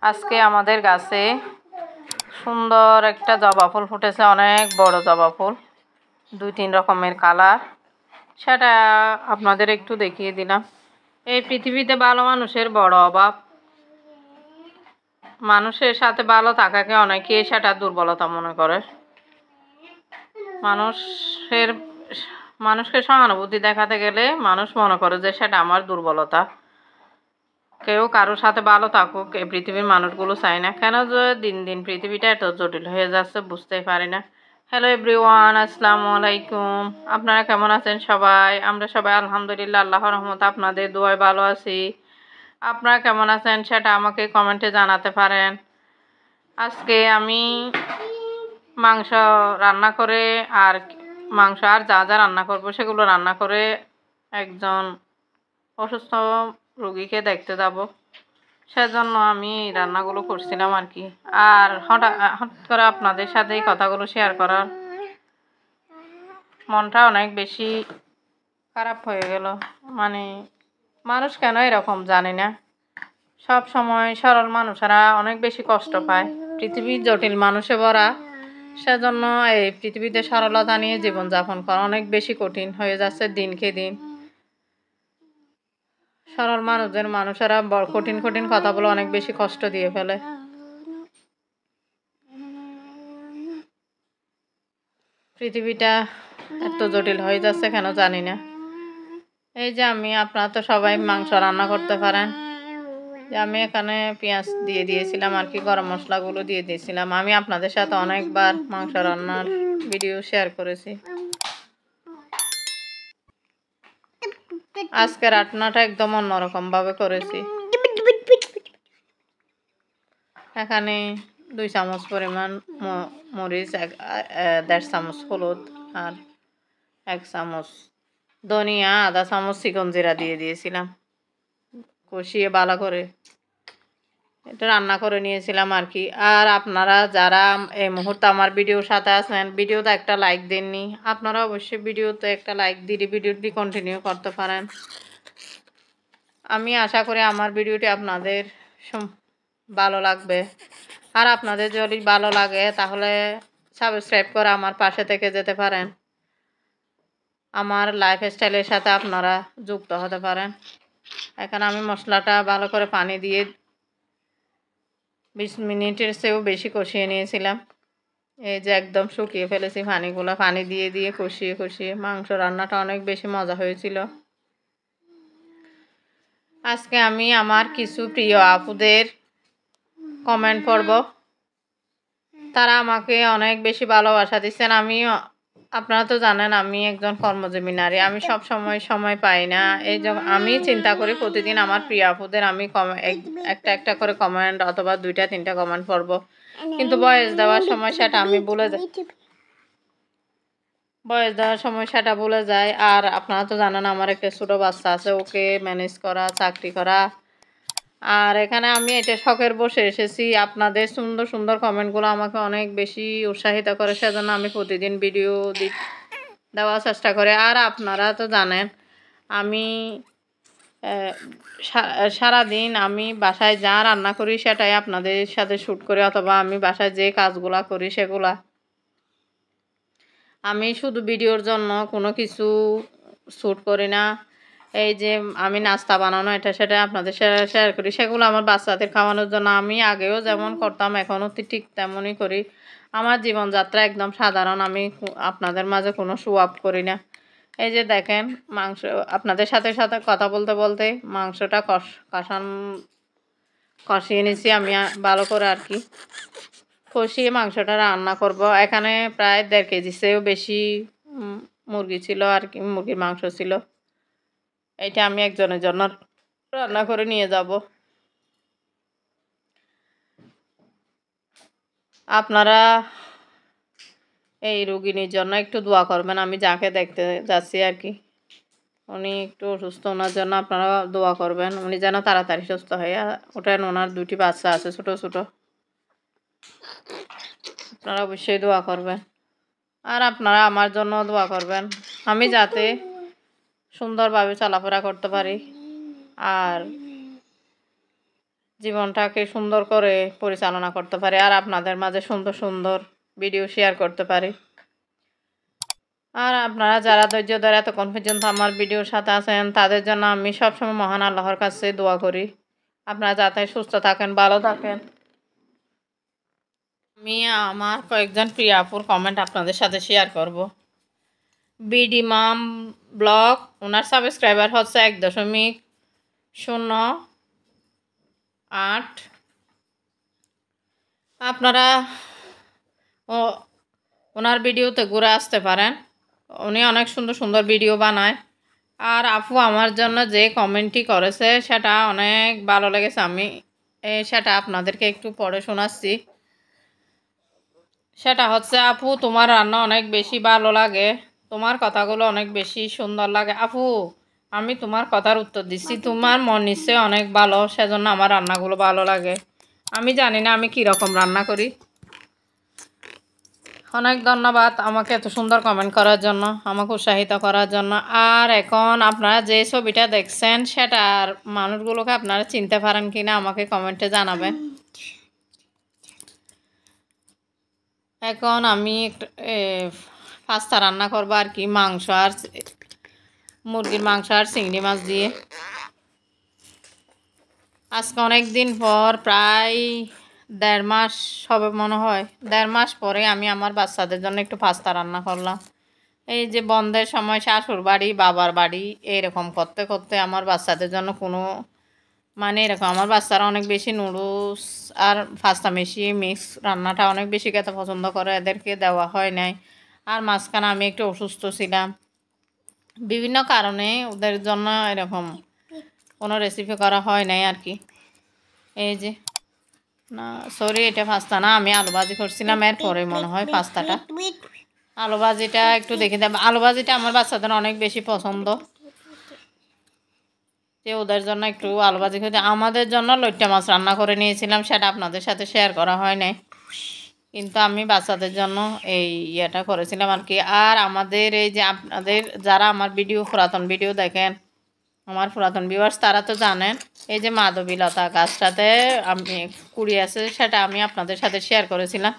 আজকে আমাদের গাছে সুন্দর একটা জবা ফুল ফুটেছে, অনেক বড় জবা ফুল, 2-3 রকমের কালার। সেটা আপনাদের একটু দেখিয়ে দিলাম। এই পৃথিবীতে ভালো মানুষের বড় অভাব। মানুষের সাথে ভালো থাকাকে অনেকে সেটা দুর্বলতা মনে করে। মানুষকে সহানুভূতি দেখাতে গেলে মানুষ মনে করে যে সেটা আমার দুর্বলতা। কেউ কারোর সাথে ভালো থাকুক এই পৃথিবীর মানুষগুলো চায় না। কেন যে দিন দিন পৃথিবীটা এত জটিল হয়ে যাচ্ছে বুঝতেই পারি না। হ্যালো এভরিওয়ান, আসসালামু আলাইকুম। আপনারা কেমন আছেন সবাই? আমরা সবাই আলহামদুলিল্লাহ, আল্লাহর রহমতে আপনাদের দোয়ায় ভালো আছি। আপনারা কেমন আছেন সেটা আমাকে কমেন্টে জানাতে পারেন। আজকে আমি মাংস রান্না করে মাংস আর যা যা রান্না করবো সেগুলো রান্না করে একজন অসুস্থ রোগীকে দেখতে যাব, সেজন্য আমি রান্নাগুলো করছিলাম আর কি। আর হঠাৎ করে আপনাদের সাথে এই কথাগুলো শেয়ার করার মনটা অনেক বেশি খারাপ হয়ে গেল। মানে মানুষ কেন এরকম জানি না, সব সময় সরল মানুষেরা অনেক বেশি কষ্ট পায়। পৃথিবীর জটিল মানুষে ভরা, সেজন্য এই পৃথিবীতে সরলতা নিয়ে জীবনযাপন করা অনেক বেশি কঠিন হয়ে যাচ্ছে দিনকে দিন। সরল মানুষেরা বড় কঠিন কঠিন কথা বলে অনেক বেশি কষ্ট দিয়ে ফেলে। পৃথিবীটা এত জটিল হয়ে যাচ্ছে কেন জানি না। এই যে আপনারা তো সবাই মাংস রান্না করতে পারেন, যে আমি এখানে পেঁয়াজ দিয়ে দিয়েছিলাম আর কি, গরম মশলাগুলো দিয়ে দিয়েছিলাম। আমি আপনাদের সাথে অনেকবার মাংস রান্নার ভিডিও শেয়ার করেছি। আজকে রান্নাটা একদম অন্যরকম ভাবে করেছি। এখানে 2 চামচ পরিমাণ মরিচ, 1.5 চামচ হলুদ আর 1 চামচ ধনিয়া, আধা চামচ চিকন জিরা দিয়ে দিয়েছিলাম। কষিয়ে ভালো করে এটা রান্না করে নিয়েছিলাম আর কি। আর আপনারা যারা এই মুহূর্তে আমার ভিডিওর সাথে আছেন, ভিডিওতে একটা লাইক দেননি, আপনারা অবশ্যই ভিডিওতে একটা লাইক দিয়ে ভিডিওটি কন্টিনিউ করতে পারেন। আমি আশা করি আমার ভিডিওটি আপনাদের ভালো লাগবে। আর আপনাদের যদি ভালো লাগে তাহলে সাবস্ক্রাইব করে আমার পাশে থেকে যেতে পারেন। আমার লাইফস্টাইলের সাথে আপনারা যুক্ত হতে পারেন। এখানে আমি মশলাটা ভালো করে পানি দিয়ে 20 মিনিটের চেয়েও বেশি কষিয়ে নিয়েছিলাম। এই যে একদম শুকিয়ে ফেলেছি পানিগুলো। পানি দিয়ে দিয়ে কষিয়ে কষিয়ে মাংস রান্নাটা অনেক বেশি মজা হয়েছিল। আজকে আমি আমার কিছু প্রিয় আপুদের কমেন্ট পড়ব। তারা আমাকে অনেক বেশি ভালোবাসা দিচ্ছেন। আপনারা তো জানেন আমি একজন কর্মজীবী নারী, আমি সব সময় পাই না। এই যে আমি চিন্তা করি প্রতিদিন আমার প্রিয় আপুদের আমি একটা একটা করে কমেন্ট অথবা 2-3টা কমেন্ট পড়ব, কিন্তু বয়স দেওয়ার সময় সেটা আমি ভুলে যাই। আর আপনারা তো জানেন আমার একটা ছোট বাচ্চা আছে, ওকে ম্যানেজ করা, চাকরি করা। আর এখানে আমি এটা শখের বসে এসেছি। আপনাদের সুন্দর সুন্দর কমেন্টগুলো আমাকে অনেক বেশি উৎসাহিত করে, সেজন্য আমি প্রতিদিন ভিডিও দেওয়ার চেষ্টা করি। আর আপনারা তো জানেন আমি সারাদিন আমি বাসায় যা রান্না করি সেটাই আপনাদের সাথে শ্যুট করি, অথবা আমি বাসায় যে কাজগুলা করি সেগুলা। আমি শুধু ভিডিওর জন্য কোনো কিছু শ্যুট করি না। এই যে আমি নাস্তা বানানো এটা সেটা আপনাদের শেয়ার করি, সেগুলো আমার বাচ্চাদের খাওয়ানোর জন্য। আমি আগেও যেমন করতাম এখনও ঠিক তেমনই করি। আমার জীবনযাত্রা একদম সাধারণ, আমি আপনাদের মাঝে কোনো শো আপ করি না। এই যে দেখেন মাংস, আপনাদের সাথে সাথে কথা বলতে বলতে মাংসটা কষিয়ে নিয়েছি আমি ভালো করে আর কি। কষিয়ে মাংসটা রান্না করব। এখানে প্রায় 1.5 কেজি চেয়েও বেশি মুরগি ছিল আর কি, মুরগির মাংস ছিল। এটা আমি একজনের জন্য রান্না করে নিয়ে যাব। আপনারা এই রোগিনীর জন্য একটু দোয়া করবেন। আমি যাকে দেখতে যাচ্ছি আর কি, উনি একটু অসুস্থ, ওনার জন্য আপনারা দোয়া করবেন, উনি যেন তাড়াতাড়ি সুস্থ হয়ে ওঠেন। ওনার 2টি বাচ্চা আছে ছোট ছোট, আপনারা অবশ্যই দোয়া করবেন। আর আপনারা আমার জন্য দোয়া করবেন, আমি যাতে সুন্দরভাবে চলাফেরা করতে পারি। আর জীবনটাকে সুন্দর করে পরিচালনা করতে পারি আর আপনাদের মাঝে সুন্দর সুন্দর ভিডিও শেয়ার করতে পারি। আর আপনারা যারা ধৈর্য ধরে এতক্ষণ পর্যন্ত আমার ভিডিওর সাথে আছেন তাদের জন্য আমি সবসময় মহান আল্লাহর কাছে দোয়া করি আপনারা যাতে সুস্থ থাকেন, ভালো থাকেন। আমি আমার কয়েকজন প্রিয় আপুর কমেন্ট আপনাদের সাথে শেয়ার করব। বিডি মাম ব্লগ, ওনার সাবস্ক্রাইবার হচ্ছে 1.08। আপনারা ওনার ভিডিওতে ঘুরে আসতে পারেন, উনি অনেক সুন্দর সুন্দর ভিডিও বানায়। আর আপু আমার জন্য যে কমেন্টটি করেছে সেটা অনেক ভালো লেগেছে, আমি সেটা আপনাদেরকে একটু পড়ে শোনাচ্ছি। সেটা হচ্ছে, আপু তোমার রান্না অনেক বেশি ভালো লাগে, তোমার কথাগুলো অনেক বেশি সুন্দর লাগে। আপু আমি তোমার কথার উত্তর দিচ্ছি, তোমার মন নিশ্চয়ই অনেক ভালো, সেজন্য আমার রান্নাগুলো ভালো লাগে। আমি জানি না আমি কীরকম রান্না করি। অনেক ধন্যবাদ আমাকে এত সুন্দর কমেন্ট করার জন্য, আমাকে উৎসাহিত করার জন্য। আর এখন আপনারা যে ছবিটা দেখছেন সেটার মানুষগুলোকে আপনারা চিনতে পারেন কিনা আমাকে কমেন্টে জানাবেন। এখন আমি পাস্তা রান্না করবো আর কি, মাংস আর মুরগির মাংস আর চিংড়ি মাছ দিয়ে। আজকে অনেক দিন পর, প্রায় 1.5 মাস হবে মনে হয়, 1.5 মাস পরে আমি আমার বাচ্চাদের জন্য একটু পাস্তা রান্না করলাম। এই যে বন্ধের সময় শাশুর বাড়ি বাবার বাড়ি এরকম করতে করতে আমার বাচ্চাদের জন্য কোনো মানে এরকম, আমার বাচ্চারা অনেক বেশি নুডলস আর পাস্তা মিক্স রান্নাটা অনেক বেশি খেতে পছন্দ করে, এদেরকে দেওয়া হয় নাই। আর মাঝখানে আমি একটু অসুস্থ ছিলাম, বিভিন্ন কারণে ওদের জন্য এরকম কোনো রেসিপি করা হয় নাই আর কি। এই যে না সরি, এটা পাস্তা না, আমি আলু ভাজি করছিলাম, এরপরে মনে হয় পাস্তাটা। আলু ভাজিটা একটু দেখে দেব, আলু ভাজিটা আমার বাচ্চাদের অনেক বেশি পছন্দ, যে ওদের জন্য একটু আলু ভাজি খেতে। আমাদের জন্য লইট্টা মাছ রান্না করে নিয়েছিলাম, সেটা আপনাদের সাথে শেয়ার করা হয় নাই, কিন্তু আমি বাচ্চাদের জন্য এই ইয়েটা করেছিলাম আর কি। আর আমাদের এই যে আপনাদের যারা আমার পুরাতন ভিডিও দেখেন, আমার পুরাতন ভিউয়ার্স, তারা তো জানেন এই যে মাধবীলতা গাছটাতে আমি কুড়ি আছে, সেটা আমি আপনাদের সাথে শেয়ার করেছিলাম।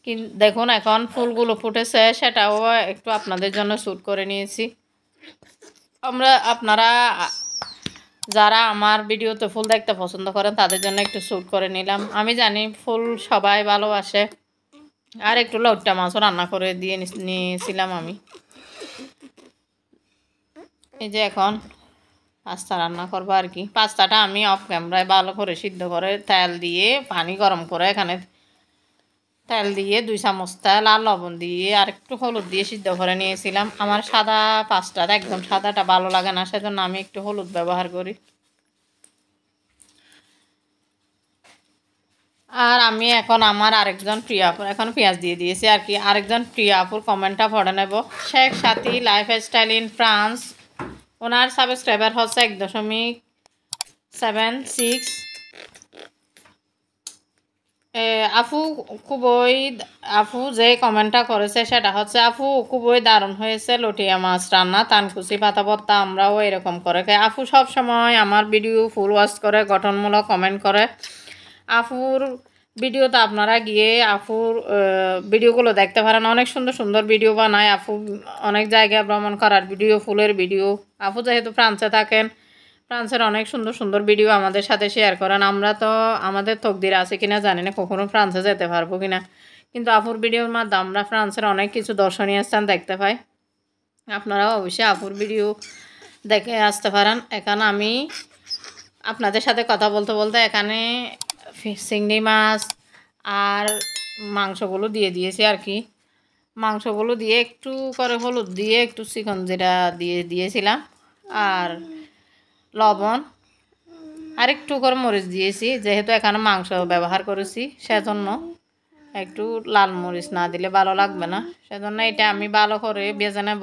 কিন্তু দেখুন এখন ফুলগুলো ফুটেছে, সেটাও একটু আপনাদের জন্য শ্যুট করে নিয়েছি। আপনারা যারা আমার ভিডিওতে ফুল দেখতে পছন্দ করেন তাদের জন্য একটু শ্যুট করে নিলাম। আমি জানি ফুল সবাই ভালোবাসে। আর একটু লইট্টা মাছও রান্না করে দিয়ে নিয়েছিলাম আমি। এই যে এখন পাস্তা রান্না করবো আর কি। পাস্তাটা আমি অফ ক্যামেরায় ভালো করে সিদ্ধ করে তেল দিয়ে পানি গরম করে এখানে তেল দিয়ে 2 চামচ তেল আর লবণ দিয়ে আর একটু হলুদ দিয়ে সিদ্ধ করে নিয়েছিলাম। আমার সাদা পাস্তাটা একদম সাদাটা ভালো লাগে না, সেজন্য আমি একটু হলুদ ব্যবহার করি। আর আমি এখন আমার আরেকজন প্রিয় আপুর, এখন পেঁয়াজ দিয়ে দিয়েছি আর কি, আরেকজন প্রিয় আপুর কমেন্টটা পড়ে নেব। শেখ সাথী lifestyle in France, owner subscriber হচ্ছে 1.76। আপু আপু যে কমেন্টটা করেছে সেটা হচ্ছে, আপু খুবই দারুণ হয়েছে লটিয়া মাছ রান্না, তানকুচি পাতা ভর্তা, আমরাও এরকম করে খাই। আপু সব সময় আমার ভিডিও ফুল ওয়াচ করে গঠনমূলক কমেন্ট করে। আপুর ভিডিওতে আপনারা গিয়ে আপুর ভিডিওগুলো দেখতে পারেন, অনেক সুন্দর সুন্দর ভিডিও বানায় আপু, অনেক জায়গায় ভ্রমণ করার ভিডিও, ফুলের ভিডিও। আপু যেহেতু ফ্রান্সে থাকেন, ফ্রান্সের অনেক সুন্দর সুন্দর ভিডিও আমাদের সাথে শেয়ার করেন। আমরা তো আমাদের তকদির আছে কিনা জানি না, কখনো ফ্রান্সে যেতে পারবো কিনা, কিন্তু আপুর ভিডিওর মাধ্যমে আমরা ফ্রান্সের অনেক কিছু দর্শনীয় স্থান দেখতে পাই। আপনারাও অবশ্যই আপুর ভিডিও দেখে আসতে পারেন। এখানে আমি আপনাদের সাথে কথা বলতে বলতে এখানে চিংড়ি মাছ আর মাংসগুলো দিয়ে দিয়েছি আর কি। মাংসগুলো দিয়ে একটু করে হলুদ দিয়ে একটু চিকন জিরা দিয়ে দিয়েছিলাম, আর লবণ আর একটু করে মরিচ দিয়েছি, যেহেতু এখানে মাংস ব্যবহার করেছি সেজন্য একটু লাল মরিচ না দিলে ভালো লাগবে না, সেজন্য এটা আমি ভালো করে ভেজে নেব।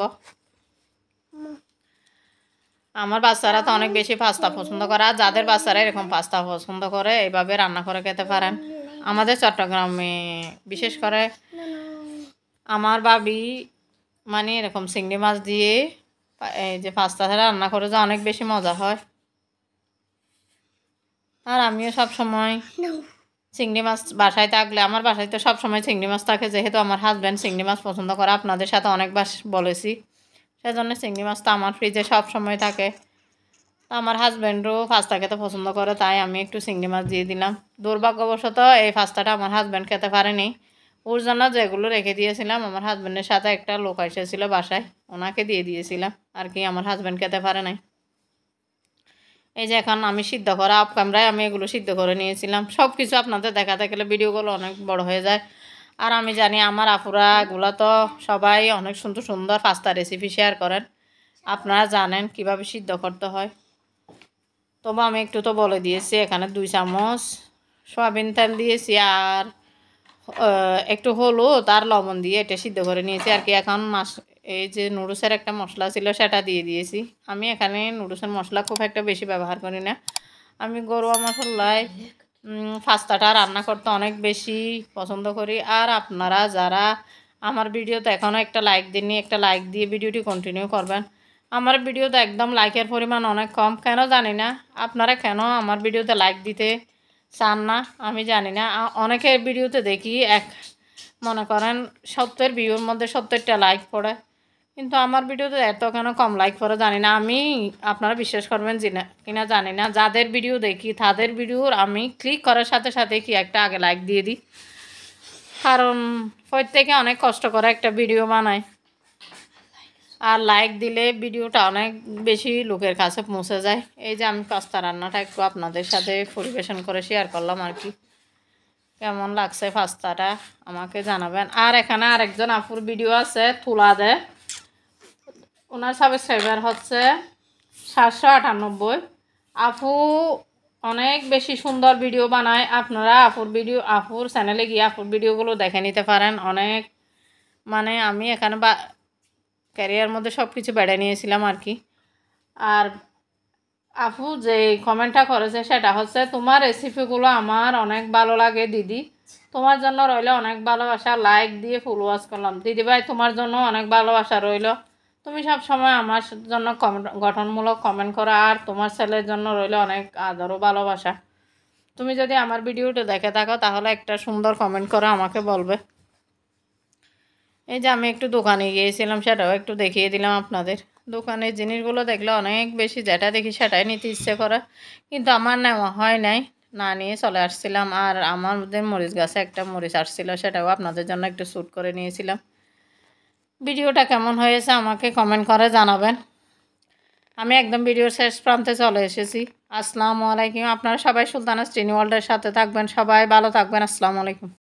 আমার বাচ্চারা তো অনেক বেশি পাস্তা পছন্দ করে, আর যাদের বাচ্চারা এরকম পাস্তা পছন্দ করে এইভাবে রান্না করে খেতে পারেন। আমাদের চট্টগ্রামে বিশেষ করে আমার ভাবি মানে এরকম চিংড়ি মাছ দিয়ে এই যে পাস্তা রান্না করে যে অনেক বেশি মজা হয়। আর আমিও সব সময় চিংড়ি মাছ বাসায় থাকলে, আমার বাসায় তো সব সময় চিংড়ি মাছ থাকে, যেহেতু আমার হাজব্যান্ড চিংড়ি মাছ পছন্দ করে, আপনাদের সাথে অনেকবার বলেছি, সেজন্য চিংড়ি মাছটা আমার ফ্রিজে সব সময় থাকে। আমার হাজব্যান্ডও পাস্তা খেতে পছন্দ করে, তাই আমি একটু চিংড়ি মাছ দিয়ে দিলাম। দুর্ভাগ্যবশত এই পাস্তাটা আমার হাজব্যান্ড খেতে পারেনি, ওর জন্য যেগুলো রেখে দিয়েছিলাম, আমার হাজব্যান্ডের সাথে একটা লোক এসেছিলো বাসায়, ওনাকে দিয়ে দিয়েছিলাম আর কি, আমার হাজব্যান্ড খেতে পারে নাই। এই যে এখন আমি সিদ্ধ করা অফ ক্যামেরায় আমি এগুলো সিদ্ধ করে নিয়েছিলাম। সব কিছু আপনাদের দেখাতে গেলে ভিডিওগুলো অনেক বড় হয়ে যায়। আর আমি জানি আমার আপুরা এগুলো তো সবাই অনেক সুন্দর সুন্দর পাস্তা রেসিপি শেয়ার করেন, আপনারা জানেন কিভাবে সিদ্ধ করতে হয়। তবে আমি একটু তো বলে দিয়েছি, এখানে 2 চামচ সয়াবিন তেল দিয়েছি আর একটু হলুদ আর লবণ দিয়ে এটা সিদ্ধ করে নিয়েছি আর কি। এখন এই যে নুডলসের একটা মশলা ছিল সেটা দিয়ে দিয়েছি। আমি এখানে নুডলসের মশলা খুব একটা বেশি ব্যবহার করি না, আমি ঘরোয়া মশলায় পাস্তাটা রান্না করতে অনেক বেশি পছন্দ করি। আর আপনারা যারা আমার ভিডিওতে এখনও একটা লাইক দেননি, একটা লাইক দিয়ে ভিডিওটি কন্টিনিউ করবেন। আমার ভিডিওতে একদম লাইকের পরিমাণ অনেক কম, কেন জানি না, আপনারা কেন আমার ভিডিওতে লাইক দিতে চান না আমি জানি না। অনেকের ভিডিওতে দেখি মনে করেন 70 ভিউর মধ্যে 70টা লাইক পড়ে, কিন্তু আমার ভিডিওতে এত কেন কম লাইক পড়ে জানি না। আমি আপনারা বিশ্বাস করবেন কিনা জানি না, যাদের ভিডিও দেখি তাদের ভিডিওর আমি ক্লিক করার সাথে সাথে কি একটা আগে লাইক দিয়ে দিই, কারণ প্রত্যেকে অনেক কষ্ট করে একটা ভিডিও বানায়, আর লাইক দিলে ভিডিওটা অনেক বেশি লোকের কাছে পৌঁছে যায়। এই যে আমি পাস্তা রান্নাটা একটু আপনাদের সাথে পরিবেশন করে শেয়ার করলাম আর কি। কেমন লাগছে পাস্তাটা আমাকে জানাবেন। আর এখানে আরেকজন আপুর ভিডিও আছে তুলা দেয়, ওনার সাবস্ক্রাইবার হচ্ছে 798। আপু অনেক বেশি সুন্দর ভিডিও বানায়, আপনারা আপুর চ্যানেলে গিয়ে আপুর ভিডিওগুলো দেখে নিতে পারেন। অনেক মানে আমি এখানে ক্যারিয়ার মধ্যে সব কিছু বেড়ে নিয়েছিলাম আর কি। আর আপু যে কমেন্টটা করেছে সেটা হচ্ছে, তোমার রেসিপিগুলো আমার অনেক ভালো লাগে দিদি, তোমার জন্য রইলো অনেক ভালোবাসা, লাইক দিয়ে ফলোয়ার্স করলাম। দিদি ভাই তোমার জন্য অনেক ভালোবাসা রইলো, তুমি সব সময় আমার জন্য গঠনমূলক কমেন্ট করো, আর তোমার ছেলের জন্য রইলো অনেক আদর ও ভালোবাসা। তুমি যদি আমার ভিডিওটা দেখে থাকো তাহলে একটা সুন্দর কমেন্ট করে আমাকে বলবে। এই যে আমি একটু দোকানে গিয়েছিলাম, সেটাও একটু দেখিয়ে দিলাম আপনাদের। দোকানের জিনিসগুলো দেখলে অনেক বেশি যেটা দেখি সেটাই নিতে ইচ্ছে করে, কিন্তু আমার নেওয়া হয় নাই, না নিয়ে চলে আসছিলাম। আর আমাদের মরিচ গাছে একটা মরিচ আসছিল, সেটাও আপনাদের জন্য একটু শ্যুট করে নিয়েছিলাম। ভিডিওটা কেমন হয়েছে আমাকে কমেন্ট করে জানাবেন। আমি একদম ভিডিওর শেষ প্রান্তে চলে এসেছি। আসসালামু আলাইকুম। আপনারা সবাই সুলতানা স্টিনি ওয়ার্ল্ডের সাথে থাকবেন, সবাই ভালো থাকবেন। আসসালামু আলাইকুম।